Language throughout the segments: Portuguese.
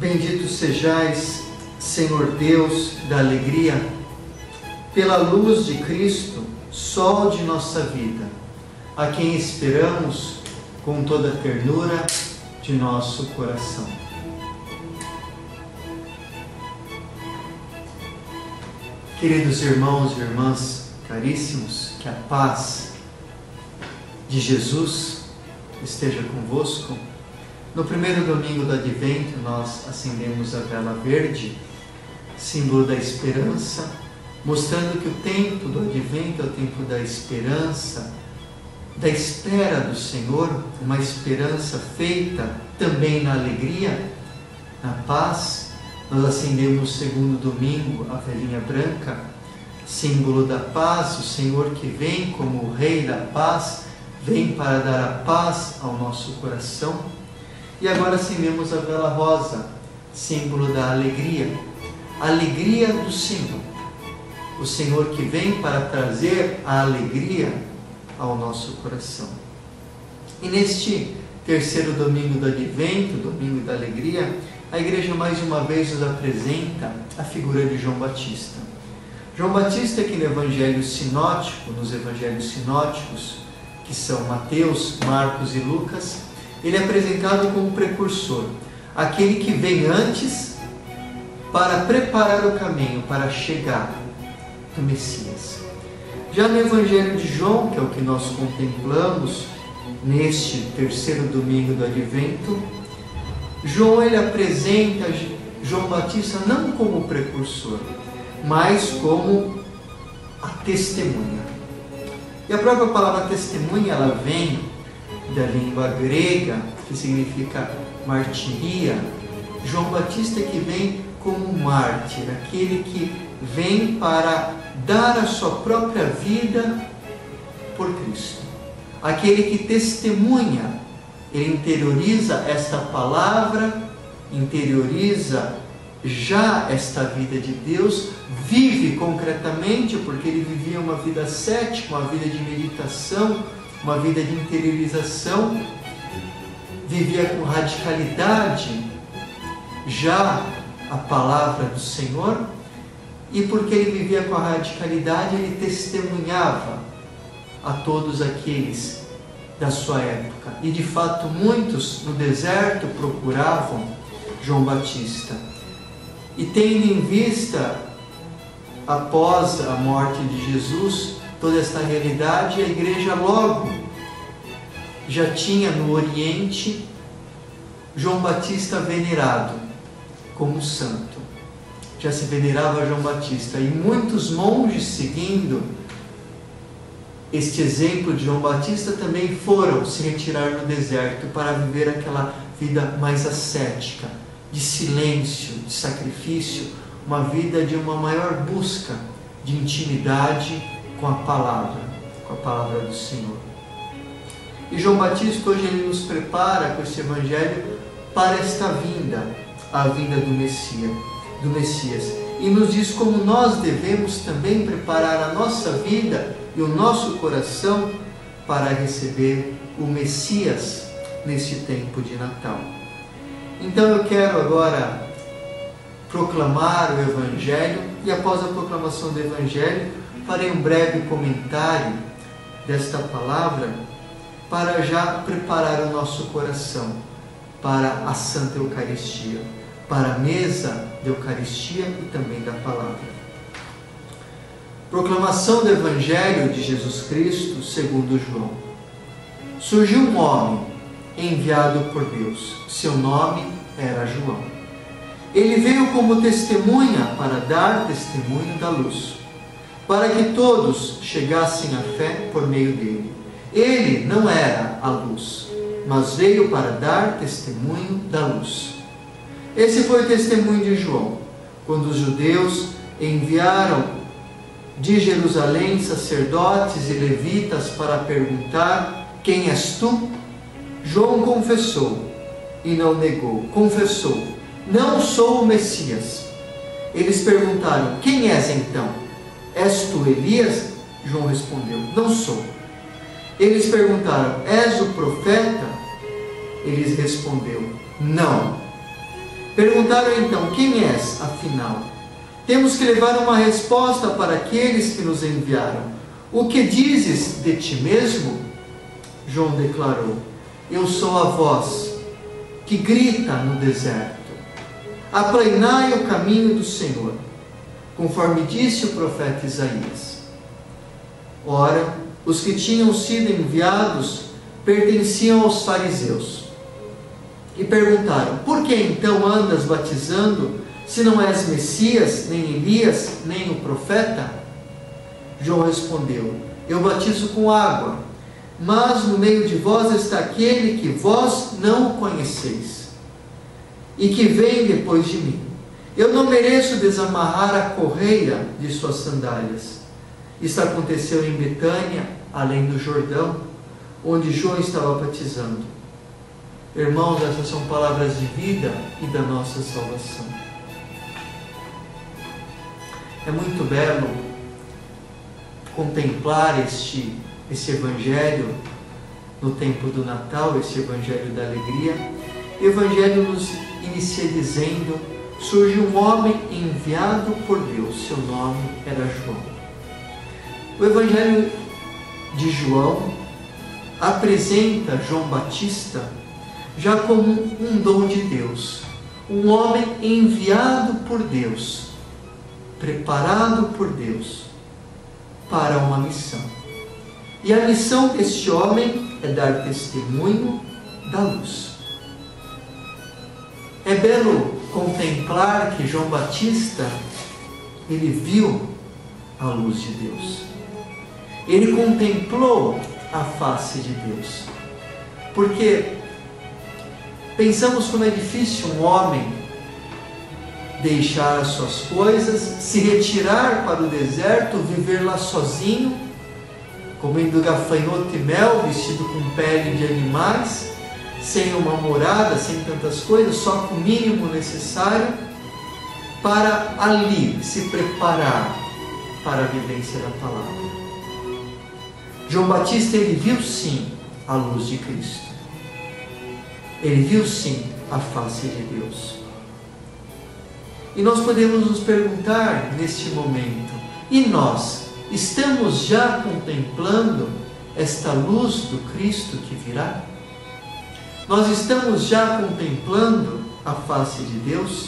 Bendito sejais, Senhor Deus da alegria, pela luz de Cristo, sol de nossa vida, a quem esperamos com toda a ternura de nosso coração. Queridos irmãos e irmãs caríssimos, que a paz de Jesus esteja convosco. No primeiro domingo do Advento, nós acendemos a vela verde, símbolo da esperança, mostrando que o tempo do Advento é o tempo da esperança, da espera do Senhor, uma esperança feita também na alegria, na paz. Nós acendemos no segundo domingo a velinha branca, símbolo da paz, o Senhor que vem como o Rei da paz, vem para dar a paz ao nosso coração. E agora acendemos a vela rosa, símbolo da alegria, a alegria do Senhor. O Senhor que vem para trazer a alegria ao nosso coração. E neste terceiro domingo do Advento, domingo da alegria, a Igreja mais uma vez nos apresenta a figura de João Batista. João Batista, que no Evangelho sinótico, nos Evangelhos sinóticos, que são Mateus, Marcos e Lucas, ele é apresentado como precursor, aquele que vem antes para preparar o caminho para chegar do Messias. Já no Evangelho de João, que é o que nós contemplamos neste terceiro domingo do Advento, João ele apresenta João Batista não como precursor, mas como a testemunha. E a própria palavra testemunha, ela vem da língua grega, que significa martiria. João Batista que vem como mártir, aquele que vem para dar a sua própria vida por Cristo. Aquele que testemunha, ele interioriza esta palavra, interioriza já esta vida de Deus, vive concretamente, porque ele vivia uma vida cética, uma vida de meditação, uma vida de interiorização, vivia com radicalidade já a palavra do Senhor, e porque ele vivia com a radicalidade, ele testemunhava a todos aqueles da sua época. E de fato muitos no deserto procuravam João Batista. E tendo em vista, após a morte de Jesus, toda esta realidade, a Igreja logo já tinha no Oriente João Batista venerado como santo. Já se venerava João Batista, e muitos monges, seguindo este exemplo de João Batista, também foram se retirar no deserto para viver aquela vida mais ascética, de silêncio, de sacrifício, uma vida de uma maior busca de intimidade com a palavra do Senhor. E João Batista hoje ele nos prepara com esse Evangelho para esta vinda, a vinda do Messias, e nos diz como nós devemos também preparar a nossa vida e o nosso coração para receber o Messias neste tempo de Natal. Então eu quero agora proclamar o Evangelho, e após a proclamação do Evangelho farei um breve comentário desta palavra para já preparar o nosso coração para a Santa Eucaristia, para a mesa da Eucaristia e também da palavra. Proclamação do Evangelho de Jesus Cristo segundo João. Surgiu um homem enviado por Deus. Seu nome era João. Ele veio como testemunha para dar testemunho da luz, para que todos chegassem à fé por meio dele. Ele não era a luz, mas veio para dar testemunho da luz. Esse foi o testemunho de João, quando os judeus enviaram de Jerusalém sacerdotes e levitas para perguntar: quem és tu? João confessou e não negou. Confessou: não sou o Messias. Eles perguntaram: quem és então? És tu Elias? João respondeu: não sou. Eles perguntaram: és o profeta? Ele respondeu: não. Perguntaram então: quem és, afinal? Temos que levar uma resposta para aqueles que nos enviaram. O que dizes de ti mesmo? João declarou: eu sou a voz que grita no deserto: aplainai o caminho do Senhor, conforme disse o profeta Isaías. Ora, os que tinham sido enviados pertenciam aos fariseus e perguntaram: por que então andas batizando, se não és Messias, nem Elias, nem o profeta? João respondeu: eu batizo com água, mas no meio de vós está aquele que vós não conheceis, e que vem depois de mim. Eu não mereço desamarrar a correia de suas sandálias. Isso aconteceu em Betânia, além do Jordão, onde João estava batizando. Irmãos, essas são palavras de vida e da nossa salvação. É muito belo contemplar este Evangelho no tempo do Natal, esse Evangelho da alegria. O Evangelho nos inicia dizendo: surge um homem enviado por Deus, seu nome era João. O Evangelho de João apresenta João Batista já como um dom de Deus, um homem enviado por Deus, preparado por Deus para uma missão. E a missão deste homem é dar testemunho da luz. É belo contemplar que João Batista, ele viu a luz de Deus. Ele contemplou a face de Deus. Porque pensamos como é difícil um homem deixar as suas coisas, se retirar para o deserto, viver lá sozinho, comendo gafanhoto e mel, vestido com pele de animais, sem uma morada, sem tantas coisas, só com o mínimo necessário, para ali se preparar para a vivência da palavra. João Batista, ele viu sim a luz de Cristo. Ele viu sim a face de Deus. E nós podemos nos perguntar neste momento: e nós estamos já contemplando esta luz do Cristo que virá? Nós estamos já contemplando a face de Deus?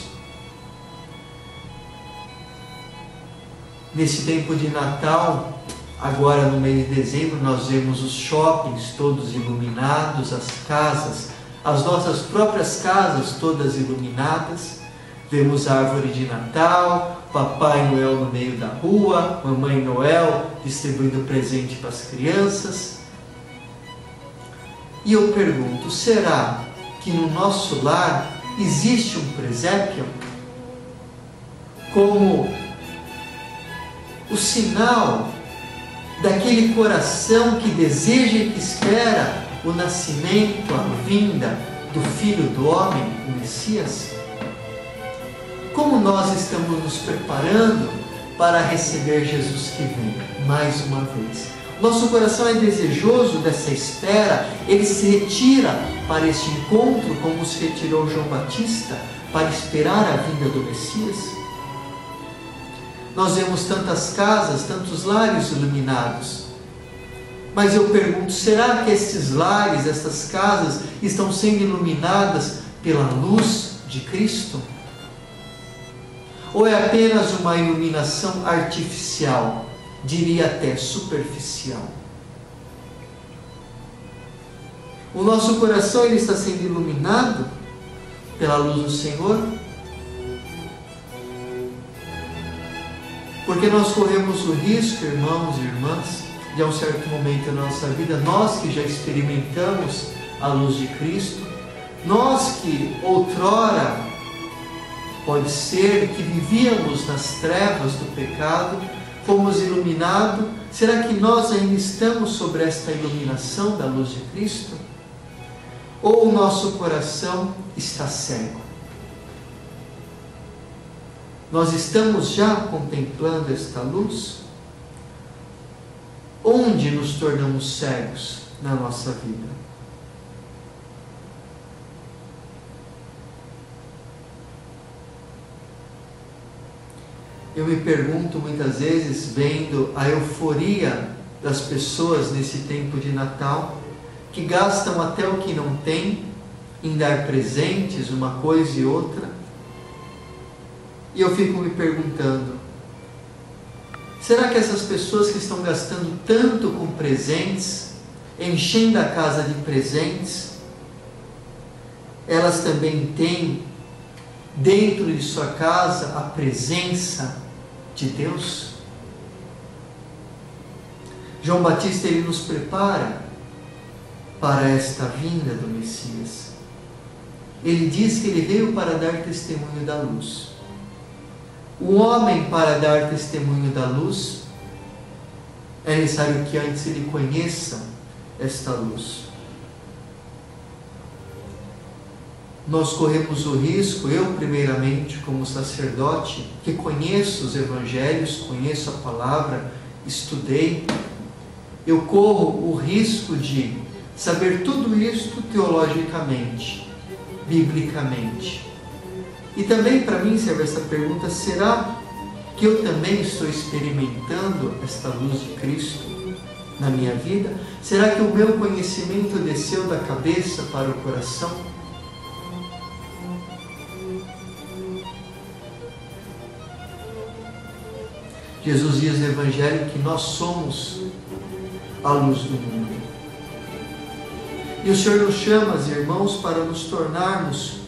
Nesse tempo de Natal, agora no mês de dezembro, nós vemos os shoppings todos iluminados, as casas, as nossas próprias casas todas iluminadas. Vemos a árvore de Natal, Papai Noel no meio da rua, Mamãe Noel distribuindo presente para as crianças. E eu pergunto: será que no nosso lar existe um presépio como o sinal daquele coração que deseja e que espera o nascimento, a vinda do Filho do Homem, o Messias? Como nós estamos nos preparando para receber Jesus que vem, mais uma vez? Nosso coração é desejoso dessa espera, ele se retira para este encontro, como se retirou João Batista, para esperar a vinda do Messias? Nós vemos tantas casas, tantos lares iluminados, mas eu pergunto: será que estes lares, estas casas, estão sendo iluminadas pela luz de Cristo? Ou é apenas uma iluminação artificial, diria até superficial? O nosso coração, ele está sendo iluminado pela luz do Senhor? Porque nós corremos o risco, irmãos e irmãs, de a um certo momento da nossa vida, nós que já experimentamos a luz de Cristo, nós que outrora pode ser que vivíamos nas trevas do pecado, fomos iluminados. Será que nós ainda estamos sobre esta iluminação da luz de Cristo? Ou o nosso coração está cego? Nós estamos já contemplando esta luz? Onde nos tornamos cegos na nossa vida? Eu me pergunto muitas vezes, vendo a euforia das pessoas nesse tempo de Natal, que gastam até o que não tem em dar presentes, uma coisa e outra. E eu fico me perguntando, será que essas pessoas que estão gastando tanto com presentes, enchendo a casa de presentes, elas também têm dentro de sua casa a presença de Deus? João Batista, ele nos prepara para esta vinda do Messias. Ele diz que ele veio para dar testemunho da luz. O homem, para dar testemunho da luz, é necessário que antes ele conheça esta luz. Nós corremos o risco, eu primeiramente como sacerdote, que conheço os evangelhos, conheço a palavra, estudei, eu corro o risco de saber tudo isto teologicamente, biblicamente. E também para mim serve essa pergunta, será que eu também estou experimentando esta luz de Cristo na minha vida? Será que o meu conhecimento desceu da cabeça para o coração? Jesus diz no Evangelho que nós somos a luz do mundo. E o Senhor nos chama, irmãos, para nos tornarmos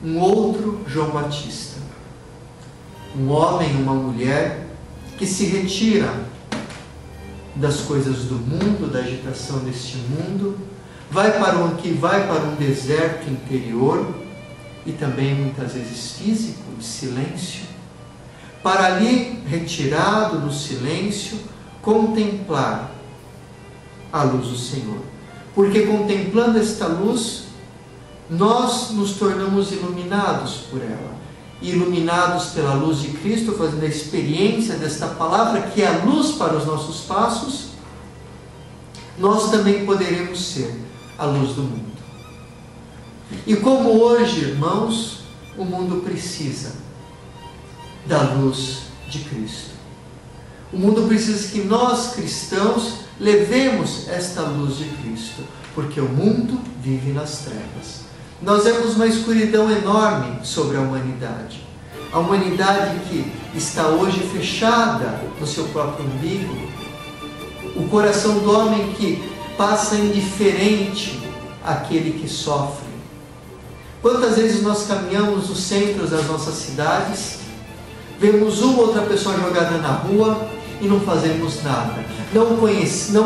um outro João Batista. Um homem, uma mulher que se retira das coisas do mundo, da agitação deste mundo, vai para um deserto interior e também muitas vezes físico, de silêncio, para ali, retirado no silêncio, contemplar a luz do Senhor. Porque contemplando esta luz, nós nos tornamos iluminados por ela. Iluminados pela luz de Cristo, fazendo a experiência desta palavra, que é a luz para os nossos passos, nós também poderemos ser a luz do mundo. E como hoje, irmãos, o mundo precisa da luz de Cristo. O mundo precisa que nós, cristãos, levemos esta luz de Cristo, porque o mundo vive nas trevas. Nós vemos uma escuridão enorme sobre a humanidade. A humanidade que está hoje fechada no seu próprio umbigo. O coração do homem que passa indiferente àquele que sofre. Quantas vezes nós caminhamos nos centros das nossas cidades, vemos uma ou outra pessoa jogada na rua e não fazemos nada. Não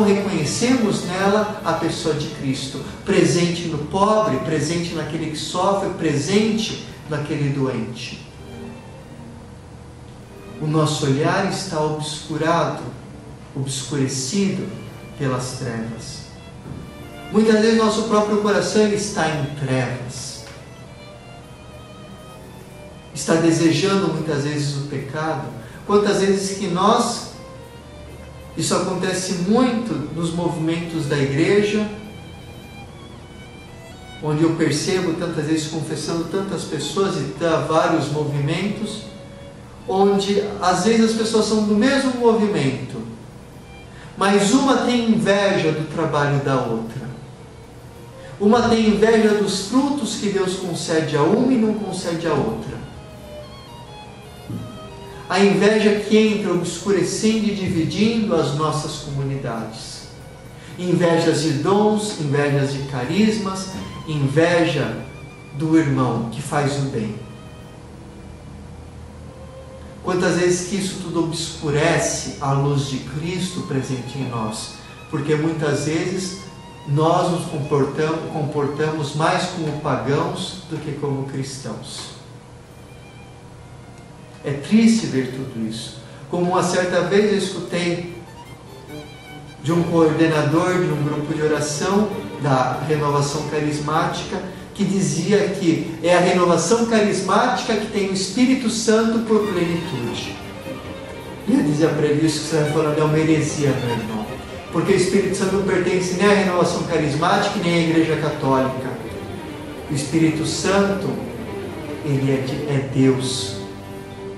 reconhecemos nela a pessoa de Cristo, presente no pobre, presente naquele que sofre, presente naquele doente. O nosso olhar está obscurecido pelas trevas. Muitas vezes nosso próprio coração está em trevas. Está desejando muitas vezes o pecado. Quantas vezes que isso acontece muito nos movimentos da igreja, onde eu percebo tantas vezes confessando tantas pessoas e vários movimentos, onde às vezes as pessoas são do mesmo movimento, mas uma tem inveja do trabalho da outra. Uma tem inveja dos frutos que Deus concede a uma e não concede a outra. A inveja que entra obscurecendo e dividindo as nossas comunidades. Invejas de dons, invejas de carismas, inveja do irmão que faz o bem. Quantas vezes que isso tudo obscurece a luz de Cristo presente em nós? Porque muitas vezes nós nos comportamos mais como pagãos do que como cristãos. É triste ver tudo isso. Como uma certa vez eu escutei de um coordenador de um grupo de oração da renovação carismática, que dizia que é a renovação carismática que tem o Espírito Santo por plenitude. E eu dizia para ele, isso que você está falando é uma heresia, meu irmão. Porque o Espírito Santo não pertence nem à renovação carismática, nem à Igreja Católica. O Espírito Santo, ele é Deus.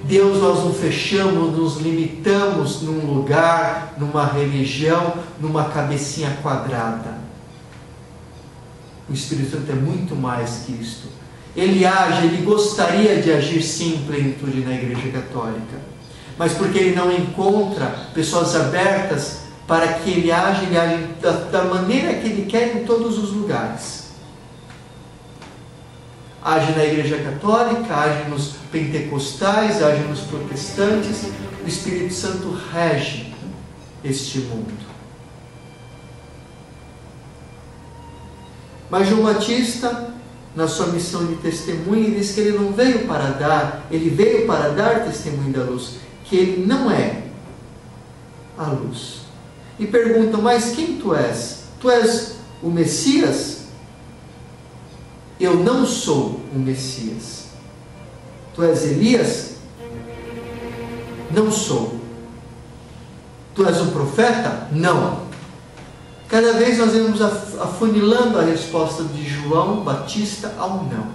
Deus nós não fechamos, nos limitamos num lugar, numa religião, numa cabecinha quadrada. O Espírito Santo é muito mais que isto. Ele age, ele gostaria de agir sim em plenitude na Igreja Católica, mas porque ele não encontra pessoas abertas para que ele age da maneira que ele quer em todos os lugares. Age na Igreja Católica, age nos pentecostais, age nos protestantes. O Espírito Santo rege este mundo. Mas João Batista, na sua missão de testemunho, diz que ele não veio para dar, ele veio para dar testemunho da luz, que ele não é a luz. E perguntam, mas quem tu és? Tu és o Messias? Eu não sou o Messias. Tu és Elias? Não sou. Tu és um profeta? Não. Cada vez nós vamos afunilando a resposta de João Batista ao não.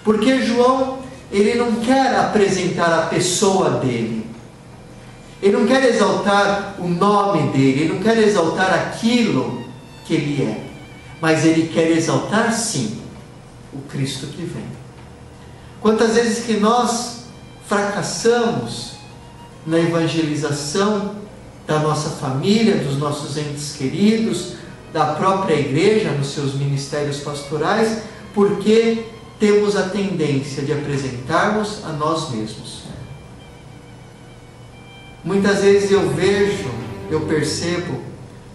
Porque João, ele não quer apresentar a pessoa dele. Ele não quer exaltar o nome dele, ele não quer exaltar aquilo que ele é. Mas ele quer exaltar, sim, o Cristo que vem. Quantas vezes que nós fracassamos na evangelização da nossa família, dos nossos entes queridos, da própria igreja, nos seus ministérios pastorais, porque temos a tendência de apresentarmos a nós mesmos. Muitas vezes eu percebo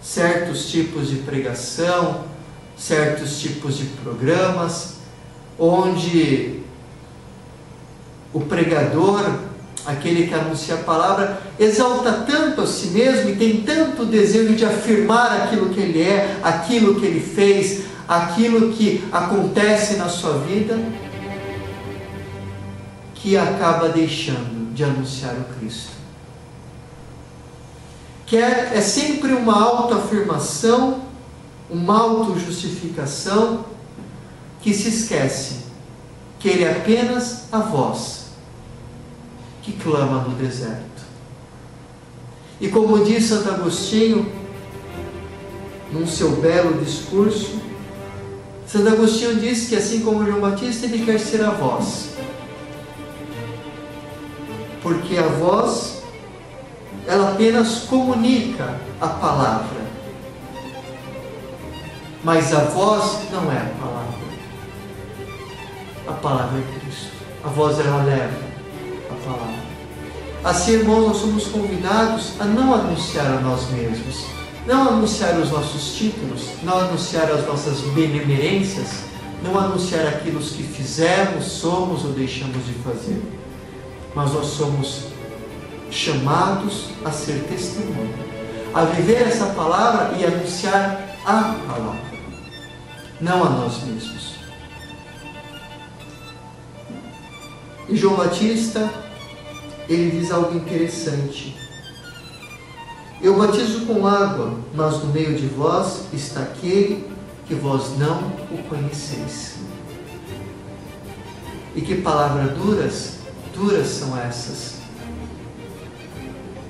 certos tipos de pregação, certos tipos de programas, onde o pregador, aquele que anuncia a palavra, exalta tanto a si mesmo e tem tanto desejo de afirmar aquilo que ele é, aquilo que ele fez, aquilo que acontece na sua vida, que acaba deixando de anunciar o Cristo. Que é sempre uma autoafirmação, uma autojustificação, que se esquece que ele é apenas a voz que clama no deserto. E como diz Santo Agostinho, num seu belo discurso, Santo Agostinho diz que assim como João Batista, ele quer ser a voz. Porque a voz, ela apenas comunica a palavra. Mas a voz não é a palavra. A palavra é Cristo. A voz, ela leva a palavra. Assim, irmãos, nós somos convidados a não anunciar a nós mesmos, não anunciar os nossos títulos, não anunciar as nossas benemerências, não anunciar aquilo que fizemos, somos ou deixamos de fazer. Mas nós somos chamados a ser testemunha, a viver essa palavra e anunciar a palavra, não a nós mesmos. E João Batista, ele diz algo interessante. Eu batizo com água, mas no meio de vós está aquele que vós não o conheceis. E que palavras duras são essas.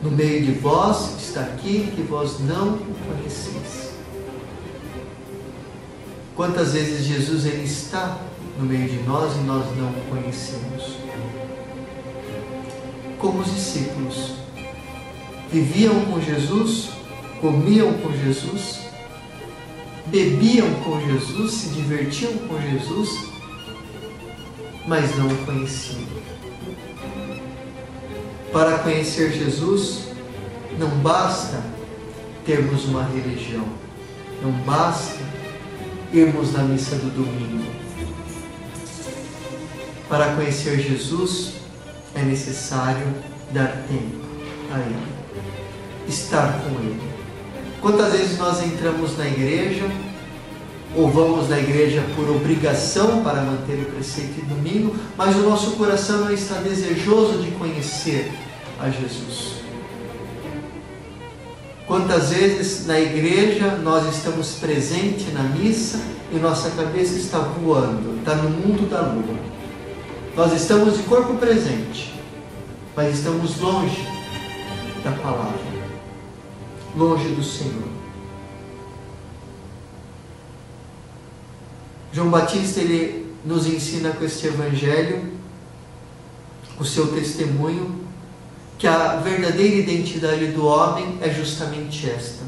No meio de vós está aquele que vós não o conheceis. Quantas vezes Jesus, ele está no meio de nós e nós não o conhecemos? Como os discípulos viviam com Jesus, comiam com Jesus, bebiam com Jesus, se divertiam com Jesus, mas não o conheciam. Para conhecer Jesus, não basta termos uma religião, não basta irmos na missa do domingo. Para conhecer Jesus, é necessário dar tempo a Ele, estar com Ele. Quantas vezes nós entramos na igreja, ou vamos na igreja por obrigação para manter o preceito de domingo, mas o nosso coração não está desejoso de conhecer a Jesus. Quantas vezes na igreja nós estamos presentes na missa e nossa cabeça está voando, está no mundo da lua. Nós estamos de corpo presente, mas estamos longe da palavra, longe do Senhor. João Batista, ele nos ensina com este evangelho, o seu testemunho, que a verdadeira identidade do homem é justamente esta.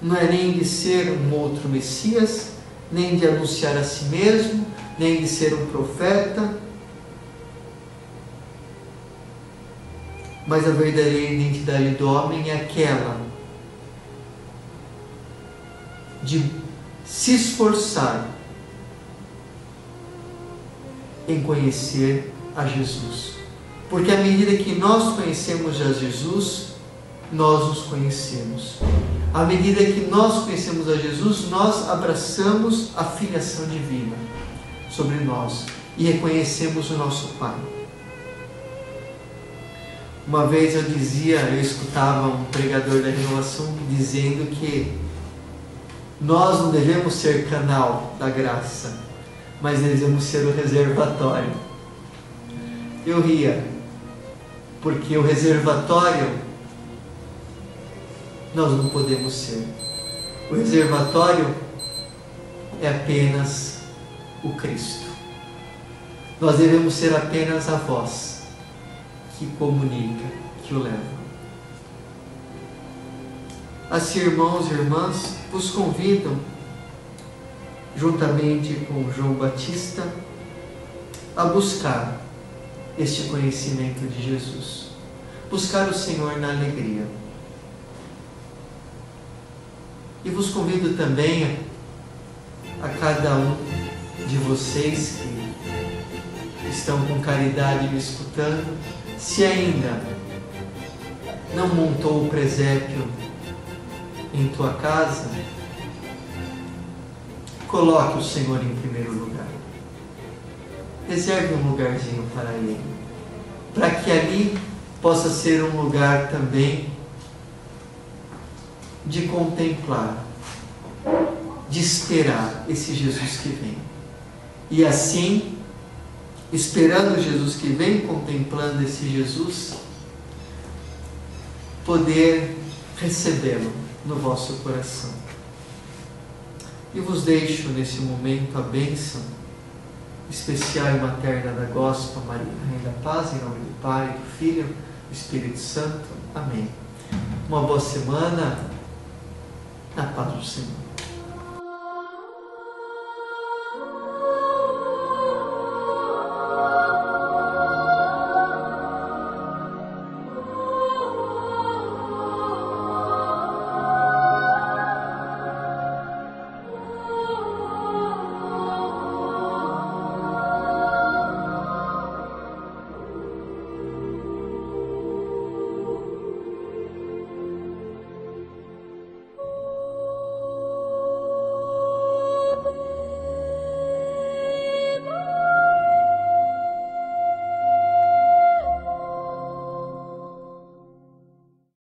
Não é nem de ser um outro Messias, nem de anunciar a si mesmo, nem de ser um profeta, mas a verdadeira identidade do homem é aquela de se esforçar em conhecer a Jesus. Porque à medida que nós conhecemos a Jesus, nós nos conhecemos. À medida que nós conhecemos a Jesus, nós abraçamos a filiação divina sobre nós e reconhecemos o nosso Pai. Uma vez eu escutava um pregador da Renovação dizendo que nós não devemos ser canal da graça, mas devemos ser o reservatório. Eu ria, porque o reservatório nós não podemos ser. O reservatório é apenas o Cristo. Nós devemos ser apenas a voz que comunica, que o leva. Assim, irmãos e irmãs, vos convidam, juntamente com João Batista, a buscar este conhecimento de Jesus. Buscar o Senhor na alegria. E vos convido também a cada um de vocês que estão com caridade me escutando, se ainda não montou o presépio em tua casa, coloque o Senhor em primeiro lugar. Reserve um lugarzinho para Ele, para que ali possa ser um lugar também de contemplar, de esperar esse Jesus que vem. E assim, esperando Jesus que vem, contemplando esse Jesus, poder recebê-lo no vosso coração. E vos deixo nesse momento a bênção especial e materna da Gospel Maria, Rainha da Paz, em nome do Pai, do Filho, do Espírito Santo. Amém. Uma boa semana, na paz do Senhor.